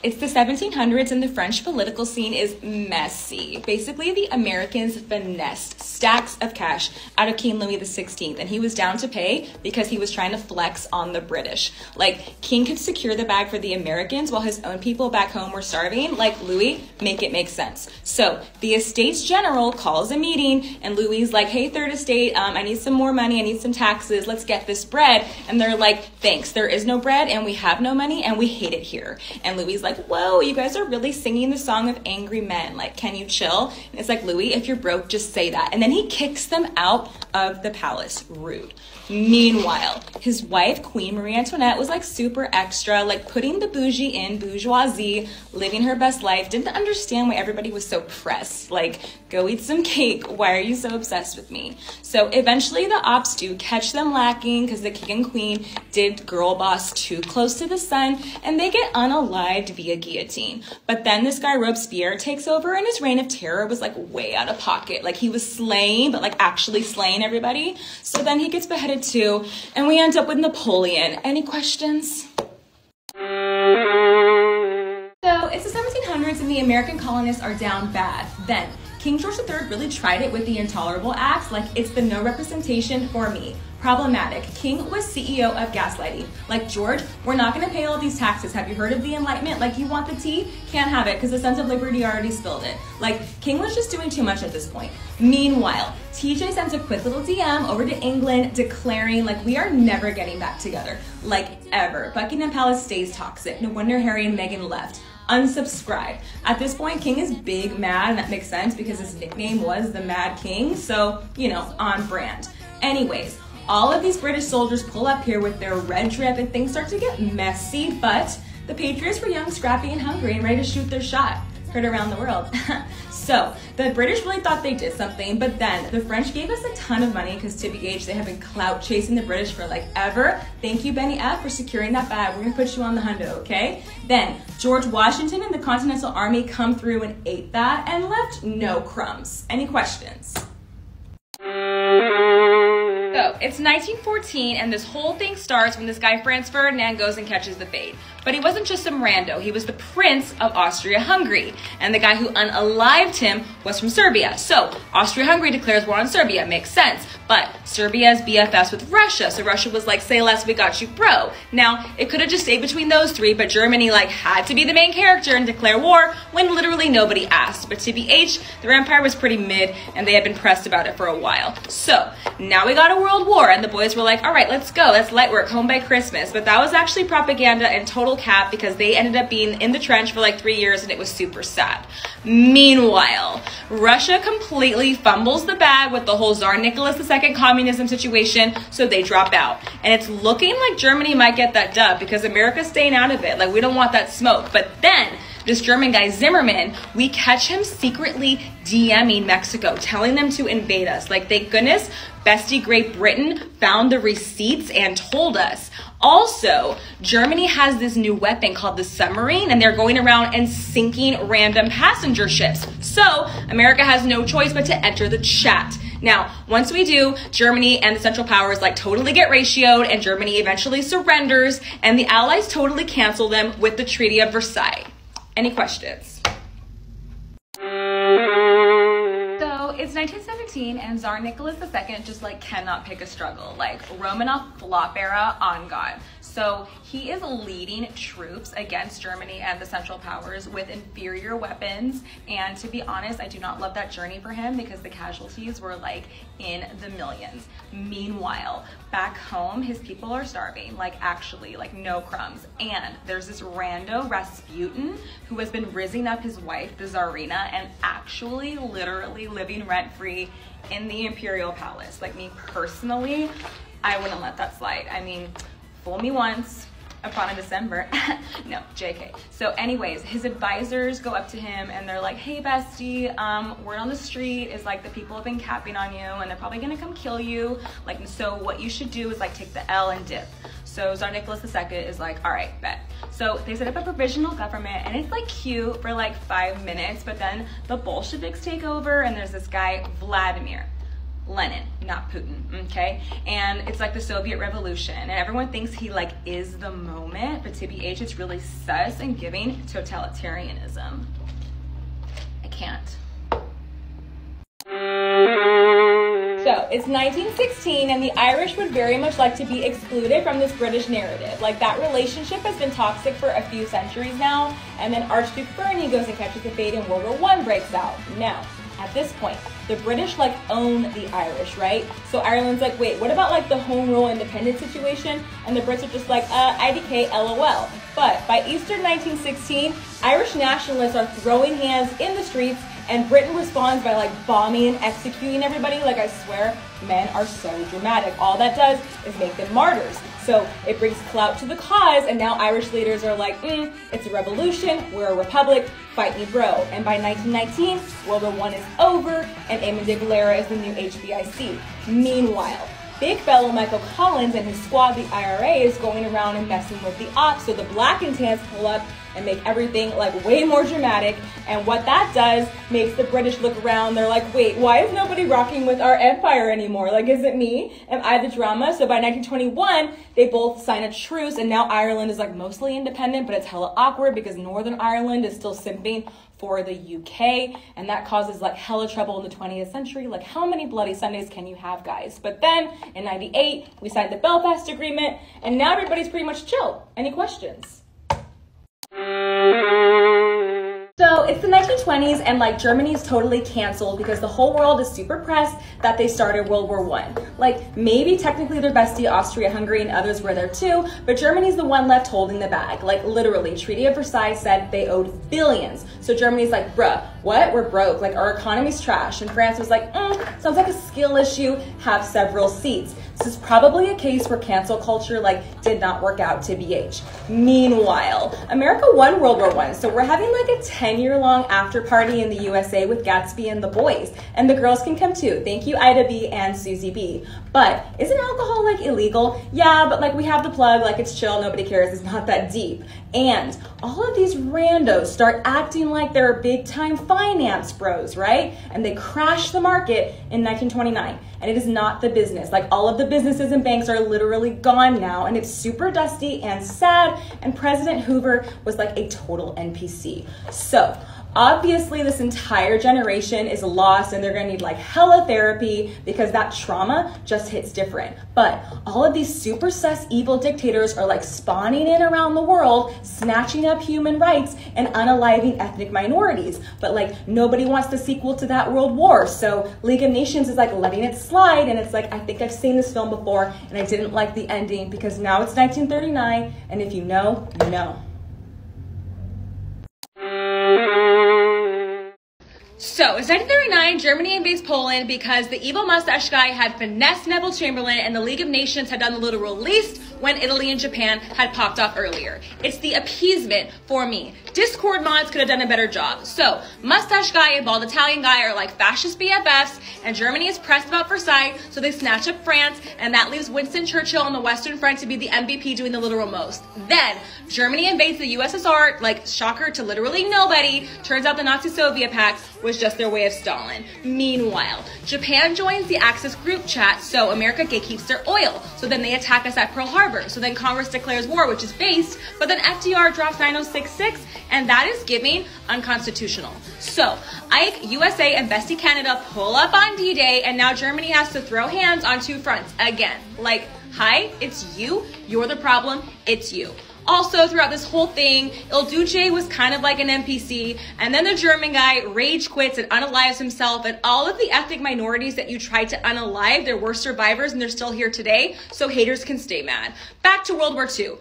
it's the 1700s and the French political scene is messy. Basically, the Americans finessed stacks of cash out of King Louis XVI, and he was down to pay because he was trying to flex on the British. Like, King could secure the bag for the Americans while his own people back home were starving. Like, Louis, make it make sense. So the Estates General calls a meeting, and Louis is like, hey, Third Estate, I need some more money, I need some taxes, let's get this bread. And they're like, thanks, there is no bread, and we have no money, and we hate it here. And Louis is like, whoa, you guys are really singing the song of angry men. Like, can you chill? And it's like, Louis, if you're broke, just say that. And then he kicks them out of the palace. Rude. Meanwhile, his wife, Queen Marie Antoinette, was like super extra, like putting the bougie in bourgeoisie, living her best life, didn't understand why everybody was so pressed. Like, go eat some cake. Why are you so obsessed with me? So eventually the ops do catch them lacking because the king and queen did girl boss too close to the sun, and they get unalived via guillotine. But then this guy Robespierre takes over, and his reign of terror was like way out of pocket. Like, he was slaying, but like actually slaying everybody. So then he gets beheaded too, and we end up with Napoleon. Any questions? So it's the 1700s and the American colonists are down bad. Then King George III really tried it with the Intolerable Acts, like it's the no representation for me. Problematic. King was CEO of gaslighting. Like, George, we're not going to pay all these taxes. Have you heard of the Enlightenment? Like, you want the tea? Can't have it because the Sons of Liberty already spilled it. Like, King was just doing too much at this point. Meanwhile, TJ sends a quick little DM over to England declaring, like, we are never getting back together. Like, ever. Buckingham Palace stays toxic. No wonder Harry and Meghan left. Unsubscribe. At this point, King is big mad, and that makes sense because his nickname was the Mad King, so, you know, on brand. Anyways, all of these British soldiers pull up here with their red drip, and things start to get messy, but the Patriots were young, scrappy, and hungry and ready to shoot their shot. Heard around the world. So the British really thought they did something, but then the French gave us a ton of money because, to be aged, they have been clout chasing the British for like ever. Thank you, Benny F, for securing that bag. We're gonna put you on the hundo, okay? Then George Washington and the Continental Army come through and ate that and left no crumbs. Any questions? So it's 1914, and this whole thing starts when this guy Franz Ferdinand goes and catches the fade. But he wasn't just some rando, he was the Prince of Austria-Hungary. And the guy who unalived him was from Serbia. So Austria-Hungary declares war on Serbia, makes sense. But Serbia is BFS with Russia, so Russia was like, say less, we got you, bro. Now, it could have just stayed between those three, but Germany like had to be the main character and declare war when literally nobody asked. But TBH, their empire was pretty mid, and they had been pressed about it for a while. So now we got a world war, and the boys were like, all right, let's go, let's light work, home by Christmas. But that was actually propaganda and total cap because they ended up being in the trench for like 3 years, and it was super sad. Meanwhile, Russia completely fumbles the bag with the whole Tsar Nicholas II communism situation, so they drop out. And it's looking like Germany might get that dub because America's staying out of it. Like, we don't want that smoke. But then this German guy Zimmerman, we catch him secretly DMing Mexico, telling them to invade us. Like, thank goodness bestie Great Britain found the receipts and told us. Also, Germany has this new weapon called the submarine, and they're going around and sinking random passenger ships. So America has no choice but to enter the chat. Now, once we do, Germany and the Central Powers like totally get ratioed, and Germany eventually surrenders, and the Allies totally cancel them with the Treaty of Versailles. Any questions? So it's 1917, and Tsar Nicholas II just like cannot pick a struggle. Like, Romanov flop era on God. So he is leading troops against Germany and the Central Powers with inferior weapons. And to be honest, I do not love that journey for him because the casualties were like in the millions. Meanwhile, back home, his people are starving, like actually, like no crumbs. And there's this rando Rasputin who has been rizzing up his wife, the Tsarina, and actually literally living rent-free in the Imperial Palace. Like, me personally, I wouldn't let that slide. I mean, fool me once, upon a December. No, JK. So anyways, his advisors go up to him and they're like, hey bestie, word on the street is like the people have been capping on you and they're probably gonna come kill you. Like, so what you should do is like take the L and dip. So Tsar Nicholas II is like, all right, bet. So they set up a provisional government, and it's like cute for like 5 minutes, but then the Bolsheviks take over, and there's this guy, Vladimir. Lenin, not Putin, okay? And it's like the Soviet Revolution, and everyone thinks he like is the moment, but TBH, it's really sus and giving totalitarianism. I can't. So it's 1916, and the Irish would very much like to be excluded from this British narrative. Like, that relationship has been toxic for a few centuries now, and then Archduke Bernie goes and catches the fate, and World War I breaks out. Now, at this point, the British like own the Irish, right? So Ireland's like, wait, what about like the home rule independence situation? And the Brits are just like, IDK, LOL. But by Easter 1916, Irish nationalists are throwing hands in the streets, and Britain responds by like bombing and executing everybody. Like, I swear, men are so dramatic. All that does is make them martyrs. So it brings clout to the cause, and now Irish leaders are like, it's a revolution, we're a republic, fight me bro. And by 1919, World War I is over, and Eamon de Valera is the new HBIC. Meanwhile, big fellow Michael Collins and his squad, the IRA, is going around and messing with the ops, so the black and tans pull up and make everything like way more dramatic. And what that does makes the British look around. They're like, wait, why is nobody rocking with our empire anymore? Like, is it me? Am I the drama? So by 1921, they both sign a truce, and now Ireland is like mostly independent, but it's hella awkward because Northern Ireland is still simping for the UK, and that causes like hella trouble in the 20th century. Like, how many bloody Sundays can you have, guys? But then in 98, we signed the Belfast Agreement, and now everybody's pretty much chill. Any questions? So it's the 1920s, and like Germany is totally canceled because the whole world is super pressed that they started World War I. Like, maybe technically their bestie Austria-Hungary and others were there too, but Germany's the one left holding the bag. Like, literally, Treaty of Versailles said they owed billions. So Germany's like, bruh, what? We're broke. Like, our economy's trash. And France was like, sounds like a skill issue, have several seats. This is probably a case where cancel culture like did not work out, TBH. Meanwhile, America won World War I, so we're having like a 10-year-long after party in the USA with Gatsby and the boys. And the girls can come too. Thank you, Ida B and Susie B. But isn't alcohol like illegal? Yeah, but like we have the plug, like it's chill, nobody cares, it's not that deep. And all of these randos start acting like they're big time finance bros, right? And they crash the market in 1929. And it is not the business. Like, all of the businesses and banks are literally gone now, and it's super dusty and sad, and President Hoover was like a total NPC. So obviously this entire generation is lost, and they're gonna need like hella therapy because that trauma just hits different. But all of these super sus evil dictators are like spawning in around the world, snatching up human rights and unaliving ethnic minorities. But like, nobody wants the sequel to that World War. So League of Nations is like letting it slide, and it's like, I think I've seen this film before and I didn't like the ending because now it's 1939, and if you know, you know. So it's 1939, Germany invades Poland because the evil mustache guy had finessed Neville Chamberlain, and the League of Nations had done the literal least when Italy and Japan had popped off earlier. It's the appeasement for me. Discord mods could have done a better job. So mustache guy and bald Italian guy are like fascist BFFs, and Germany is pressed about Versailles, so they snatch up France, and that leaves Winston Churchill on the Western Front to be the MVP doing the literal most. Then Germany invades the USSR, like, shocker to literally nobody. Turns out the Nazi-Soviet pact was just their way of Stalin. Meanwhile, Japan joins the Axis group chat, so America gatekeeps their oil. So then they attack us at Pearl Harbor. So then Congress declares war, which is based, but then FDR drops 9066, and that is giving unconstitutional. So Ike, USA, and Bestie Canada pull up on D-Day, and now Germany has to throw hands on two fronts again. Like, hi, it's you, you're the problem, it's you. Also, throughout this whole thing, Il Duce was kind of like an NPC, and then the German guy rage quits and unalives himself, and all of the ethnic minorities that you tried to unalive, there were survivors and they're still here today, so haters can stay mad. Back to World War II.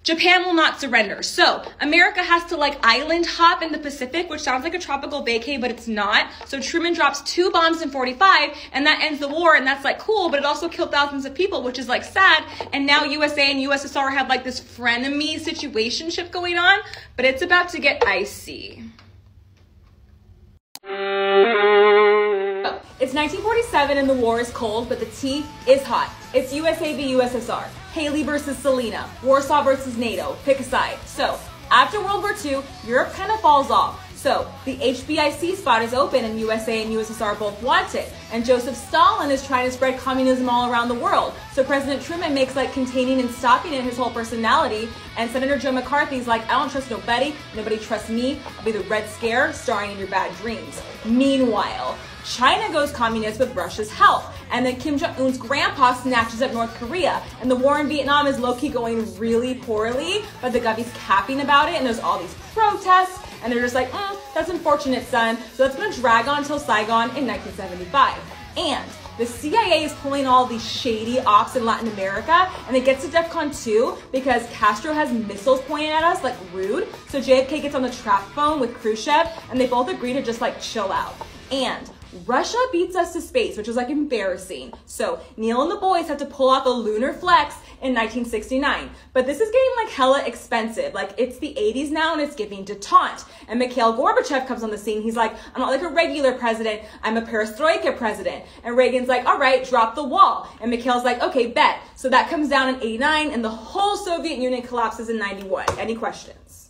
Japan will not surrender. So America has to like island hop in the Pacific, which sounds like a tropical vacay, but it's not. So Truman drops 2 bombs in 45, and that ends the war, and that's like cool, but it also killed thousands of people, which is like sad. And now USA and USSR have like this frenemy situationship going on, but it's about to get icy. It's 1947 and the war is cold, but the tea is hot. It's USA v USSR. Haley versus Selena, Warsaw versus NATO, pick a side. So after World War II, Europe kind of falls off. So the HBIC spot is open and USA and USSR both want it. And Joseph Stalin is trying to spread communism all around the world. So President Truman makes like containing and stopping it his whole personality. And Senator Joe McCarthy's like, I don't trust nobody trusts me. I'll be the Red Scare starring in your bad dreams. Meanwhile, China goes communist with Russia's help. And then Kim Jong-un's grandpa snatches up North Korea. And the war in Vietnam is low-key going really poorly, but the Govey's capping about it, and there's all these protests, and they're just like, that's unfortunate, son. So that's gonna drag on until Saigon in 1975. And the CIA is pulling all these shady ops in Latin America, and it gets to DEFCON 2 because Castro has missiles pointing at us, like rude. So JFK gets on the trap phone with Khrushchev, and they both agree to just like chill out. And Russia beats us to space, which was like embarrassing. So Neil and the boys have to pull out the lunar flex in 1969. But this is getting like hella expensive. Like it's the 80s now and it's giving detente. And Mikhail Gorbachev comes on the scene. He's like, I'm not like a regular president. I'm a perestroika president. And Reagan's like, all right, drop the wall. And Mikhail's like, okay, bet. So that comes down in 89 and the whole Soviet Union collapses in 91. Any questions?